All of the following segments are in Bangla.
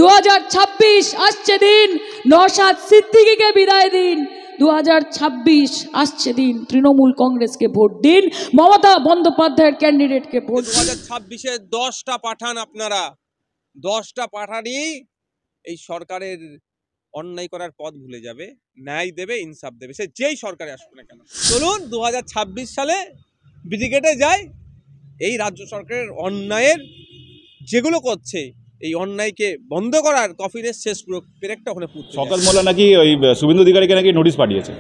2026 আসছে দিন, নওশাদ সিদ্দিকীকে বিদায় দিন। 2026 আসছে দিন, তৃণমূল কংগ্রেসকে ভোট দিন, মমতা বন্দ্যোপাধ্যায়ের ক্যান্ডিডেটকে ভোট। 2026-এ 10টা পাঠান, আপনারা 10টা পাঠানই এই সরকারের অন্যায় করার পথ ভুলে যাবে, ন্যায় দেবে, ইনসাফ দেবে, সে যেই সরকারে আসুক না কেন। চলুন 2026 সালে ব্রিগেডে যায়, এই রাজ্য সরকারের অন্যায়ের যেগুলো করছে এই অন্যায়কে বন্ধ করার কফিনের শেষ পুরো পেরেকটা ওখানে পুঁততে। শওকত মোল্লা নাকি ওই শুভেন্দু অধিকারীকে নাকি নোটিশ পাঠিয়েছে,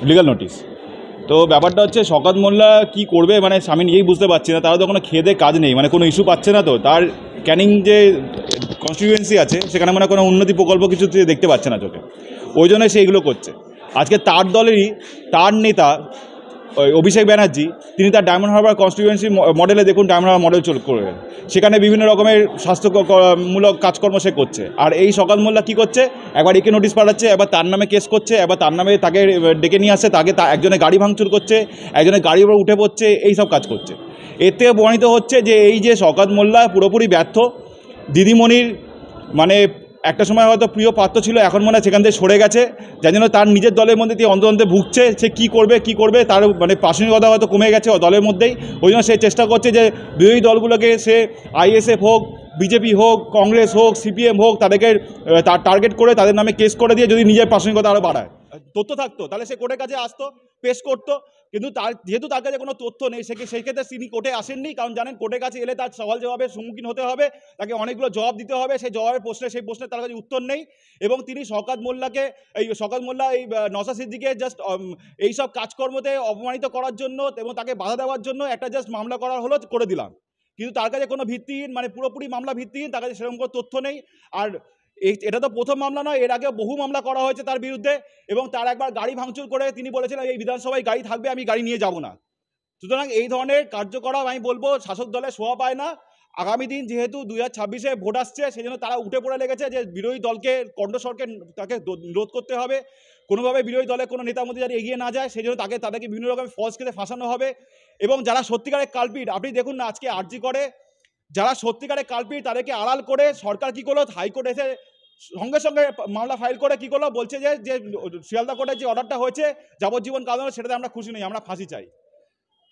লিগাল নোটিশ। তো ব্যাপারটা হচ্ছে শওকত মোল্লা কী করবে, মানে আমি নিজেই বুঝতে পারছি না। তারা তো কোনো খেদে কাজ নেই, মানে কোনো ইস্যু পাচ্ছে না। তো তার ক্যানিং যে কনস্টিটিউয়েন্সি আছে সেখানে মানে কোনো উন্নতি প্রকল্প কিছু দেখতে পাচ্ছে না চোখে, ওই জন্য সে এগুলো করছে। আজকে তার দলেরই তার নেতা অভিষেক ব্যানার্জি, তিনি তার ডায়মন্ড হারবার কনস্টিটিউয়েন্সি মডেলে দেখুন, ডায়মন্ড হারবার মডেল করবেন, সেখানে বিভিন্ন রকমের স্বাস্থ্যমূলক কাজকর্ম সে করছে। আর এই শওকত মোল্লা কী করছে, একবার একে নোটিশ পাঠাচ্ছে, একবার তার নামে কেস করছে, একবার তার নামে তাকে ডেকে নিয়ে আসছে, তাকে একজনের গাড়ি ভাঙচুর করছে, একজনের গাড়ির উপর উঠে পড়ছে, এই সব কাজ করছে। এতে প্রমাণিত হচ্ছে যে এই যে শওকত মোল্লা পুরোপুরি ব্যর্থ। দিদিমণির মানে একটা সময় হয়তো প্রিয় পাত্র ছিল, এখন মনে হয় সেখান থেকে সরে গেছে, যার জন্য তার নিজের দলের মধ্যে দিয়ে অন্তত ভুগছে। সে কী করবে তার মানে প্রাসঙ্গিকতা হয়তো কমে গেছে দলের মধ্যেই। ওই জন্য সে চেষ্টা করছে যে বিরোধী দলগুলোকে, সে আইএসএফ হোক, বিজেপি হোক, কংগ্রেস হোক, সিপিএম হোক, তাদেরকে টার্গেট করে তাদের নামে কেস করে দিয়ে যদি নিজের প্রাসঙ্গিকতা আরও বাড়ায়, তথ্য থাকতো তাহলে সে কোর্টের কাছে আসতো, পেশ করতো। কিন্তু যেহেতু তার কাছে কোনো তথ্য নেই, সেই ক্ষেত্রে তিনি কোর্টে আসেননি, কারণ জানেন কোর্টের কাছে এলে তার সওয়াল জবাবের সম্মুখীন হতে হবে, তাকে অনেকগুলো জবাব দিতে হবে, সেই জবাবের সেই প্রশ্নের তার কাছে উত্তর নেই। এবং তিনি শওকত মোল্লা এই নওশাদ সিদ্দিকীকে জাস্ট এইসব কাজকর্মতে অপমানিত করার জন্য এবং তাকে বাধা দেওয়ার জন্য একটা জাস্ট মামলা করে দিলাম। কিন্তু তার কাছে কোনো ভিত্তিহীন, মানে পুরোপুরি মামলা ভিত্তিহীন, তার কাছে সেরকম কোনো তথ্য নেই। আর এটা তো প্রথম মামলা নয়, এর আগে বহু মামলা করা হয়েছে তার বিরুদ্ধে। এবং তার একবার গাড়ি ভাঙচুর করে তিনি বলেছিলেন এই বিধানসভায় গাড়ি থাকবে, আমি গাড়ি নিয়ে যাব না। সুতরাং এই ধরনের কার্যকলাপ আমি বলবো শাসক দলে শোভা পায় না। আগামী দিন যেহেতু 2026-এ ভোট আসছে, সেই জন্য তারা উঠে পড়ে লেগেছে যে বিরোধী দলকে কণ্ঠস্বরকে তাকে রোধ করতে হবে। কোনোভাবে বিরোধী দলের কোনো নেতার মধ্যে যাতে এগিয়ে না যায়, সেই জন্য তাদেরকে বিভিন্ন রকমের ফলস কেসে ফাঁসানো হবে। এবং যারা সত্যিকারের কালপিট, আপনি দেখুন না আজকে আরজি করে যারা সত্যিকারের কালপিট তাদেরকে আড়াল করে সরকার কী করলো, হাইকোর্ট এসে সঙ্গে সঙ্গে মামলা ফাইল করে কী করলো, বলছে যে শিয়ালদা কোর্টের যে অর্ডারটা হয়েছে যাবজ্জীবন কারাদণ্ড, সেটাতে আমরা খুশি নই, আমরা ফাঁসি চাই।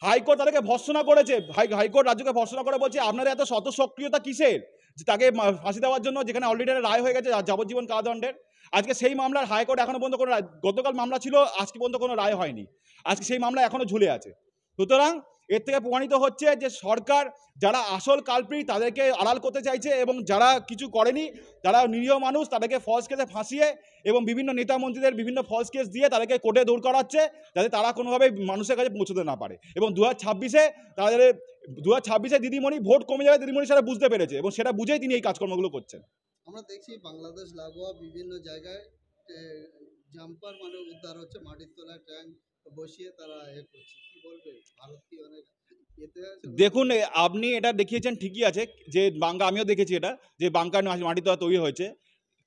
হাইকোর্ট তাদেরকে ভর্ৎসনা করেছে, হাইকোর্ট রাজ্যকে ভর্ৎসনা করে বলছে আপনারা এত সক্রিয়তা কিসের যে তাকে ফাঁসি দেওয়ার জন্য, যেখানে অলরেডি রায় হয়ে গেছে যাবজ্জীবন কারাদণ্ডের। আজকে সেই মামলার হাইকোর্ট এখনো পর্যন্ত কোনো গতকাল মামলা ছিল, আজকে পর্যন্ত কোনো রায় হয়নি, আজকে সেই মামলা এখনো ঝুলে আছে। সুতরাং এর থেকে প্রমাণিত হচ্ছে যে সরকার যারা আসল কালপ্রিট তাদেরকে আড়াল করতে চাইছে, এবং যারা কিছু করেনি, যারা নিরীহ মানুষ, তাদেরকে ফলস কেসে ফাঁসিয়ে এবং বিভিন্ন নেতা মন্ত্রীদের বিভিন্ন ফলস কেস দিয়ে তাদেরকে কোর্টে দৌড় করাচ্ছে, যাতে তারা কোনোভাবে মানুষের কাছে পৌঁছতে না পারে। এবং 2026-এ দিদিমণি ভোট কমে যাবে, দিদিমণি সেটা বুঝতে পেরেছে, এবং সেটা বুঝেই তিনি এই কাজকর্মগুলো করছেন। আমরা দেখছি বাংলাদেশ লাগোয়া বিভিন্ন জায়গায় জাম্পার মানে উদ্ধার হচ্ছে, মাটির তলায় ট্যাঙ্ক বসিয়ে তারা করছে। কি বলবে, ভারত কি অনেক দেখুন আপনি এটা দেখিয়েছেন ঠিকই আছে, যে আমিও দেখেছি এটা, যে বাংকার মাটি তলা তৈরি হয়েছে।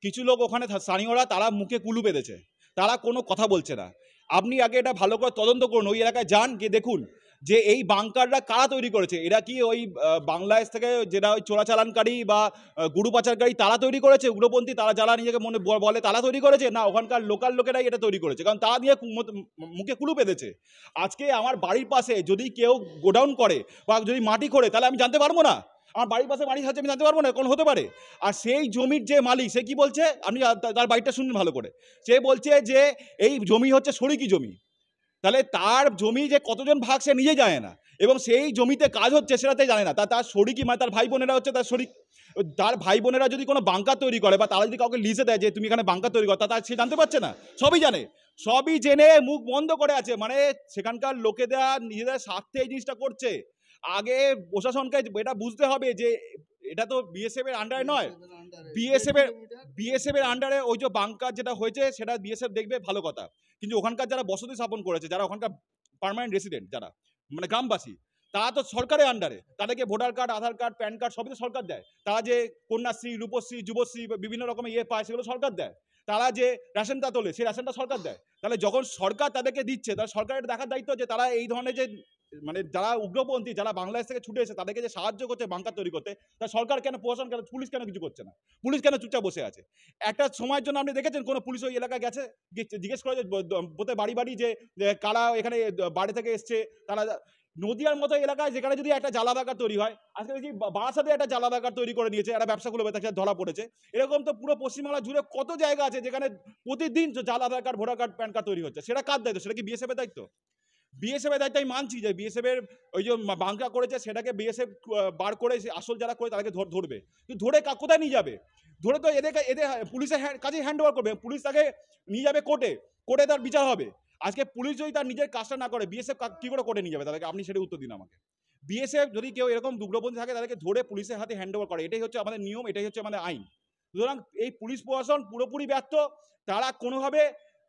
কিছু লোক ওখানে স্থানীয়রা তারা মুখে কুলু বেঁধেছে, তারা কোনো কথা বলছে না। আপনি আগে এটা ভালো করে তদন্ত করুন, ওই এলাকায় যান, গিয়ে দেখুন যে এই বাংকাররা কারা তৈরি করেছে। এরা কি ওই বাংলাদেশ থেকে যেটা ওই চোরাচালানকারী বা গুরু পাচারকারী তারা তৈরি করেছে, উগ্রপন্থী তারা যারা নিজেকে মনে বলে তারা তৈরি করেছে, না ওখানকার লোকাল লোকেরাই এটা তৈরি করেছে, কারণ তারা দিয়ে মুখে কুলু বেঁধেছে। আজকে আমার বাড়ির পাশে যদি কেউ গোডাউন করে বা যদি মাটি খোঁড়ে, তাহলে আমি জানতে পারবো না? আমার বাড়ির পাশে মাটি খাচ্ছে আমি জানতে পারবো না? কোন হতে পারে? আর সেই জমির যে মালিক সে কি বলছে, আপনি তার বাড়িটা শুনুন ভালো করে। সে বলছে যে এই জমি হচ্ছে শরিকি জমি, তাহলে তার জমি যে কতজন ভাগ সে নিজে জানে না, এবং সেই জমিতে কাজ হচ্ছে সেটাতে জানে না। তার শরিকি মানে তার ভাই বোনেরা হচ্ছে তার শরিক। তার ভাই বোনেরা যদি কোনো বাংকার তৈরি করে বা তারা যদি কাউকে লিজে দেয় যে তুমি এখানে বাংকার তৈরি করো, তা সে জানতে পারছে না? সবই জানে, সবই জেনে মুখ বন্ধ করে আছে, মানে সেখানকার লোকেরা নিজেদের স্বার্থে এই জিনিসটা করছে। আগে প্রশাসনকে এটা বুঝতে হবে যে এটা তো বিএসএফ এর আন্ডারে নয়, বিএসএফ এর আন্ডারে ওই যে বাংকার যেটা হয়েছে সেটা বিএসএফ দেখবে, ভালো কথা। কিন্তু ওখানকার যারা বসতি স্থাপন করেছে, যারা ওখানকার পার্মানেন্ট রেসিডেন্ট, যারা মানে গ্রামবাসী, তারা তো সরকারের আন্ডারে, তাদেরকে ভোটার কার্ড, আধার কার্ড, প্যান কার্ড সবই তো সরকার দেয়। তারা যে কন্যাশ্রী, রূপশ্রী, যুবশ্রী বিভিন্ন রকমের পায়, সেগুলো সরকার দেয়। তারা যে রেশনটা তোলে সেই রেশনটা সরকার দেয়। তাহলে যখন সরকার তাদেরকে দিচ্ছে, তাহলে সরকারের দেখার দায়িত্ব যে তারা এই ধরনের যে মানে যারা উগ্রপন্থী, যারা বাংলাদেশ থেকে ছুটে এসে তাদেরকে যে সাহায্য করছে বাংকার তৈরি করতে, তা সরকার কেন, প্রশাসন কেন, পুলিশ কেন কিছু করছে না? পুলিশ কেন চুপচাপ বসে আছে? একটা সময়ের জন্য আপনি দেখেছেন কোনো পুলিশ ওই এলাকায় গেছে, জিজ্ঞেস করে যে বোধ বাড়ি বাড়ি যে কারা এখানে বাড়ি থেকে এসছে? তারা নদিয়ার মতো এলাকায় যেখানে যদি একটা জ্বালাদাকার তৈরি হয়, আজকে দেখি বারাসাতে একটা জ্বালাদাকার তৈরি করে নিয়েছে, একটা ব্যবসাগুলো তাকে ধরা পড়েছে। এরকম তো পুরো পশ্চিমবাংলা জুড়ে কত জায়গা আছে যেখানে প্রতিদিন জ্বালাদার card, voter card, PAN card তৈরি হচ্ছে। সেটা কার দায়িত্ব? সেটা কি বিএসএফ এর দায়িত্ব? বিএসএফ এর দায়িত্ব আমি মানছি যে বিএসএফ এর ওই যে বাংকা করেছে সেটাকে বিএসএফ বার করে আসল যারা করে তাদেরকে ধরবে, কিন্তু ধরে কোথায় নিয়ে যাবে? ধরে তো এদের পুলিশের কাছে হ্যান্ড ওভার করবে, পুলিশ তাকে নিয়ে যাবে কোর্টে, কোর্টে তার বিচার হবে। আজকে পুলিশ যদি তার নিজের কাজটা না করে, বিএসএফ কি করে কোর্টে নিয়ে যাবে তাদেরকে? আপনি সেটা উত্তর দিন আমাকে। বিএসএফ যদি কেউ এরকম উগ্রপন্থী থাকে তাদেরকে ধরে পুলিশের হাতে হ্যান্ড ওভার করে, এটাই হচ্ছে আমাদের নিয়ম, এটাই হচ্ছে আমাদের আইন। সুতরাং এই পুলিশ প্রশাসন পুরোপুরি ব্যর্থ। তারা কোনোভাবে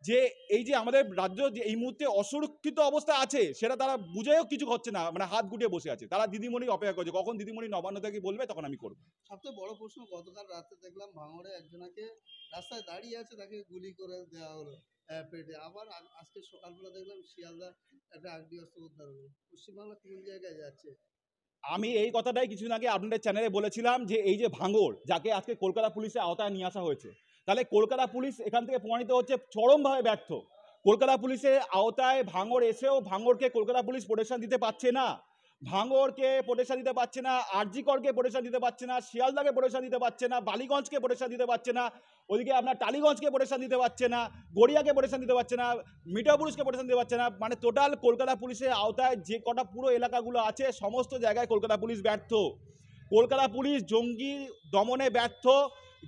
যে এই যে আমাদের রাজ্য যে এই মুহূর্তে অসুরক্ষিত অবস্থা আছে সেটা তারা বুঝেও কিছু হচ্ছে না, মানে হাত গুটিয়ে বসে আছে। তারা দিদিমণি অপেক্ষা করছে কখন দিদিমণি নবান্ন থেকে বলবে তখন আমি করবো। সবচেয়ে বড় প্রশ্ন, গতকাল রাতে দেখলাম ভাঙড়ে একজনকে রাস্তায় দাঁড়িয়ে আছে, তাকে গুলি করে দেওয়া হলো পেটে। আবার আজকে সকালবেলা দেখলাম শিয়ালদা একটা আগ্নেয়াস্ত্র উদ্ধার হলো। পশ্চিমবাংলা কোন জায়গায় যাচ্ছে? আমি এই কথাটাই কিছুদিন আগে আপনাদের চ্যানেলে বলেছিলাম যে এই যে ভাঙড়, যাকে আজকে কলকাতা পুলিশের আওতায় নিয়ে আসা হয়েছে, তাহলে কলকাতা পুলিশ এখান থেকে প্রমাণিত হচ্ছে চরমভাবে ব্যর্থ। কলকাতা পুলিশের আওতায় ভাঙড় এসেও ভাঙড়কে কলকাতা পুলিশ প্রোটেকশন দিতে পারছে না, ভাঙড়কে প্রোটেকশন দিতে পারছে না, আরজিকরকে প্রোটেকশন দিতে পারছে না, শিয়ালদাকে প্রোটেকশন দিতে পারছে না, বালিগঞ্জকে প্রোটেকশন দিতে পারছে না, ওইদিকে আপনার টালিগঞ্জকে প্রোটেকশন দিতে পারছে না, গড়িয়াকে প্রোটেকশন দিতে পারছে না, মিঠাপুরুষকে প্রোটেকশন দিতে পারছে না। মানে টোটাল কলকাতা পুলিশের আওতায় যে কটা পুরো এলাকাগুলো আছে সমস্ত জায়গায় কলকাতা পুলিশ ব্যর্থ। কলকাতা পুলিশ জঙ্গি দমনে ব্যর্থ,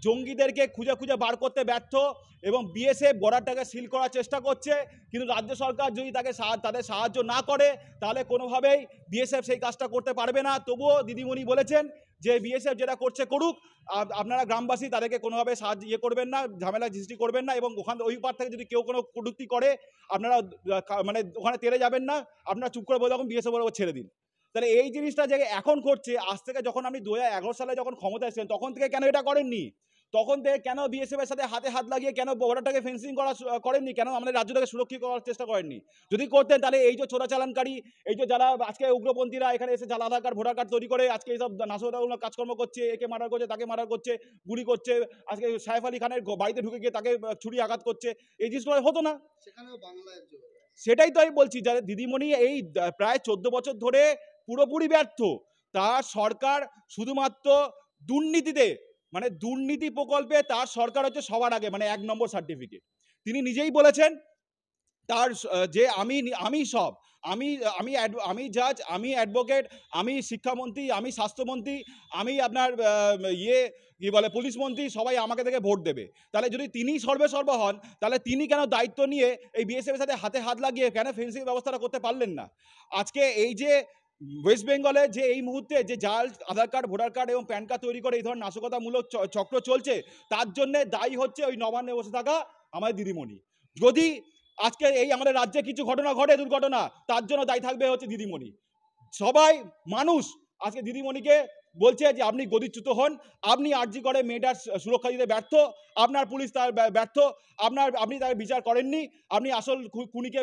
জঙ্গিদেরকে খুঁজে খুঁজে বার করতে ব্যর্থ, এবং বিএসএফ বর্ডারটাকে সিল করার চেষ্টা করছে। কিন্তু রাজ্য সরকার যদি তাদের সাহায্য না করে তাহলে কোনোভাবেই বিএসএফ সেই কাজটা করতে পারবে না। তবুও দিদিমণি বলেছেন যে বিএসএফ যেটা করছে করুক, আপনারা গ্রামবাসী তাদেরকে কোনোভাবে সাহায্য করবেন না, ঝামেলা সৃষ্টি করবেন না, এবং ওই পার থেকে যদি কেউ কোনো কটূক্তি করে আপনারা মানে ওখানে তেড়ে যাবেন না, আপনারা চুপ করে বলে তখন বিএসএফ বলে ছেড়ে দিন। তাহলে এই জিনিসটা যে এখন করছে, আজ থেকে যখন আপনি 2011 সালে যখন ক্ষমতা এসেছেন তখন থেকে কেন এটা করেননি? তখন থেকে কেন বিএসএফ এর সাথে হাতে হাত লাগিয়ে কেন বর্ডারটাকে ফেন্সিং করেননি? কেন আমাদের রাজ্যটাকে সুরক্ষিত করার চেষ্টা করেননি? যদি করতেন তাহলে এই যে চোরাচালানকারী, এই যে যারা আজকে উগ্রপন্থীরা এখানে এসে যারা আধার কার্ড, ভোটার কার্ড তৈরি করে আজকে এইসব নাশকতাগুলো কাজকর্ম করছে, একে মার্ডার করছে, তাকে মার্ডার করছে, গুলি করছে, আজকে সাইফ আলী খানের বাড়িতে ঢুকে গিয়ে তাকে ছুরি আঘাত করছে, এই জিনিসগুলো হতো না। সেখানেও বাংলায় জোর। সেটাই তো আমি বলছি, যারা দিদিমণি এই প্রায় 14 বছর ধরে পুরোপুরি ব্যর্থ। তার সরকার শুধুমাত্র দুর্নীতিতে, মানে দুর্নীতি প্রকল্পে তার সরকার হচ্ছে সবার আগে, মানে 1 নম্বর সার্টিফিকেট। তিনি নিজেই বলেছেন তার যে আমি সব, আমি আমি আমি জাজ, আমি অ্যাডভোকেট, আমি শিক্ষামন্ত্রী, আমি স্বাস্থ্যমন্ত্রী, আমি আপনার কি বলে পুলিশ মন্ত্রী, সবাই আমাকে থেকে ভোট দেবে। তাহলে যদি তিনি সর্বেসর্বা হন তাহলে তিনি কেন দায়িত্ব নিয়ে এই বিএসএফ এর সাথে হাতে হাত লাগিয়ে কেন ফেন্সিং ব্যবস্থাটা করতে পারলেন না? আজকে এই যে ওয়েস্ট বেঙ্গলে যে এই মুহূর্তে যে জাল আধার কার্ড, ভোটার কার্ড এবং প্যান কার্ড তৈরি করে এই ধরনের নাশকতামূলক চক্র চলছে, তার জন্য দায়ী হচ্ছে ওই নবান্নে বসে থাকা আমাদের দিদিমণি। যদি আজকে এই আমাদের রাজ্যে কিছু ঘটনা ঘটে, দুর্ঘটনা, তার জন্য দায়ী থাকবে হচ্ছে দিদিমণি। সবাই মানুষ আজকে দিদিমণিকে বলছে যে আপনি গদিচ্যুত হন, আপনি আরজি করে মেয়েটার সুরক্ষা দিতে ব্যর্থ, আপনার পুলিশ তার ব্যর্থ, আপনি তার বিচার করেননি, আপনি আসল খুনিকে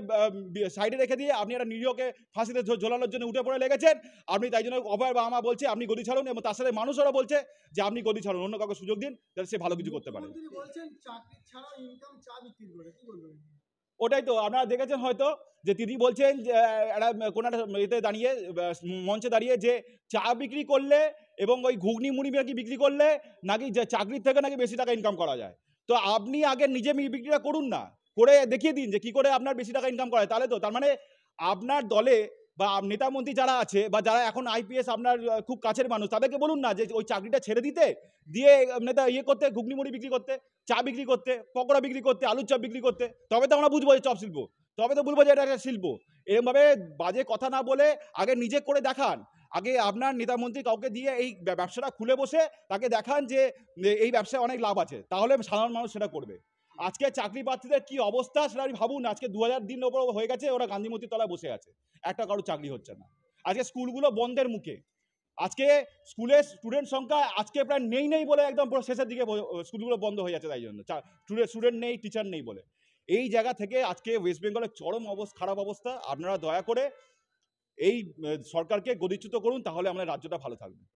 সাইডে রেখে দিয়ে আপনি একটা নিরীহকে ফাঁসিতে ঝোলানোর জন্য উঠে পড়ে লেগেছেন। আপনি তাই জন্য অভয় বাবা মা বলছে আপনি গদি ছাড়ুন, এবং তার সাথে মানুষেরা বলছে যে আপনি গদি ছাড়ুন, অন্য কাউকে সুযোগ দিন যাতে সে ভালো কিছু করতে পারে। ওটাই তো আপনারা দেখেছেন হয়তো যে দিদি বলছেন যে একটা কোনো একটা এতে দাঁড়িয়ে, মঞ্চে দাঁড়িয়ে, যে চা বিক্রি করলে এবং ওই ঘুগনি মুড়ি নাকি বিক্রি করলে নাকি যে চাকরির থেকে নাকি বেশি টাকা ইনকাম করা যায়। তো আপনি আগে নিজে বিক্রিটা করুন না, করে দেখিয়ে দিন যে কি করে আপনার বেশি টাকা ইনকাম করা যায়। তাহলে তো তার মানে আপনার দলে বা নেতা মন্ত্রী যারা আছে বা যারা এখন আইপিএস আপনার খুব কাছের মানুষ, তাদেরকে বলুন না যে ওই চাকরিটা ছেড়ে দিতে, দিয়ে নেতা করতে, ঘুগনি মুড়ি বিক্রি করতে, চা বিক্রি করতে, পকোড়া বিক্রি করতে, আলুর চপ বিক্রি করতে। তবে তো আমরা বুঝবো যে চপ শিল্প, তবে তো বলবো যে এটা একটা শিল্প। এরকমভাবে বাজে কথা না বলে আগে নিজে করে দেখান, আগে আপনার নেতা মন্ত্রী কাউকে দিয়ে এই ব্যবসাটা খুলে বসে তাকে দেখান যে এই ব্যবসায় অনেক লাভ আছে, তাহলে সাধারণ মানুষ সেটা করবে। আজকে চাকরি প্রার্থীদের কি অবস্থা সেটা আমি ভাবুন। আজকে 2000 দিন ওপর হয়ে গেছে ওরা গান্ধী মূর্তির তলায় বসে আছে, একটা কারো চাকরি হচ্ছে না। আজকে স্কুলগুলো বন্ধের মুখে, আজকে স্কুলের স্টুডেন্ট সংখ্যা আজকে প্রায় নেই বলে একদম পুরো শেষের দিকে স্কুলগুলো বন্ধ হয়ে যাচ্ছে, তাই জন্য স্টুডেন্ট নেই, টিচার নেই বলে। এই জায়গা থেকে আজকে ওয়েস্ট বেঙ্গলের চরম খারাপ অবস্থা। আপনারা দয়া করে এই সরকারকে গদিচ্যুত করুন, তাহলে আমাদের রাজ্যটা ভালো থাকবে।